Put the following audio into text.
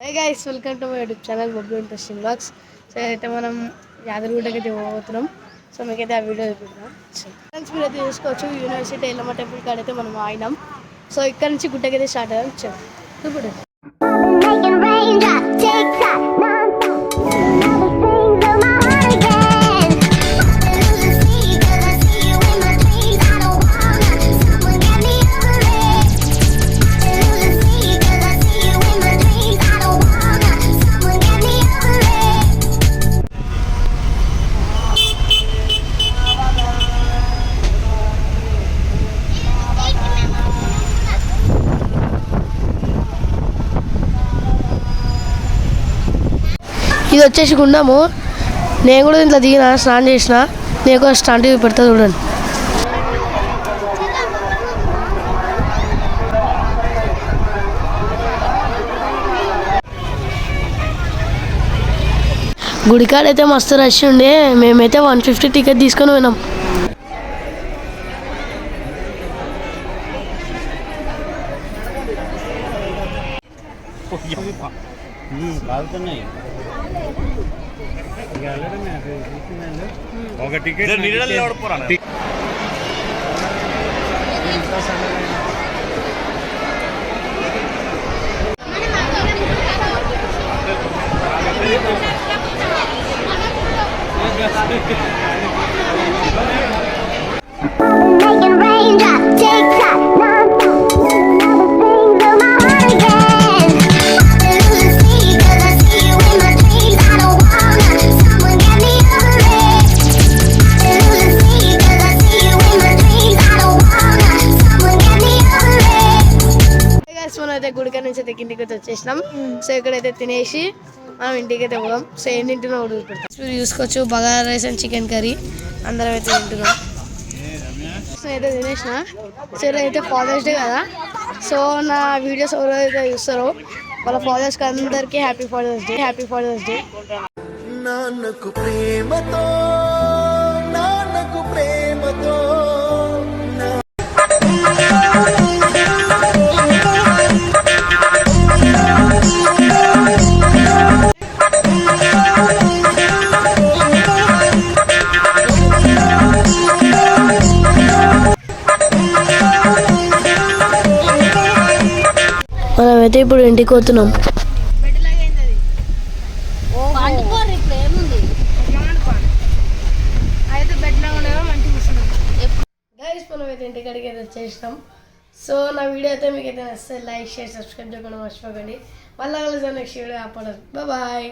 High guys, welcome to my YouTube channel Bobbu interesting blogs. So అయితే మనం యాదగిరిగుట్టకి అయితే పోతున్నాం. సో మీకైతే ఆ వీడియో చూపిద్దాం. ఫ్రెండ్స్ మీరైతే చూసుకోవచ్చు, యూనివర్సిటీ ఎల్లమ్మ టెంపుల్ కాడ అయితే మనం ఆగినాం. సో ఇక్కడ నుంచి గుట్టకైతే స్టార్ట్ అయ్యాం. చూపుడు ఇది వచ్చేసి గుండము. నేను కూడా ఇంట్లో దిగిన, స్నానం చేసిన. నేను కూడా స్టాండ్ పెడతా చూడండి. గుడికాడ అయితే మస్తు రష్ ఉండే. మేమైతే 150 టికెట్ తీసుకొని పోయినాం. ఒక టికెట్ అయితే గుడిక నుంచి అయితే ఇంటికి అయితే వచ్చేసినాం. సో ఇక్కడైతే తినేసి మనం ఇంటికి అయితే పోదాం. సో ఏం తింటున్నాం కూడా పెడతాం. మీరు చూసుకోవచ్చు, bagara rice and chicken curry అందరం అయితే తింటున్నాం. సో అయితే తినేసిన. సో అయితే ఫాదర్స్ డే కదా. సో నా వీడియోస్ ఎవరైతే చూస్తారో వాళ్ళ ఫాదర్స్కి అందరికీ happy Father's Day. Happy Father's Day. నాన్నకు ప్రేమతో, నాన్నకు ప్రేమతో. మనమైతే ఇప్పుడు ఇంటికి పోతున్నాం. మనమైతే ఇంటికాడికి అయితే వచ్చేసినాం. సో నా వీడియో అయితే మీకు అయితే నచ్చితే లైక్, షేర్, సబ్స్క్రైబ్ చేయకుండా మర్చిపోకండి. మళ్ళీ నెక్స్ట్ వీడియో ఆపడదు. బాయ్.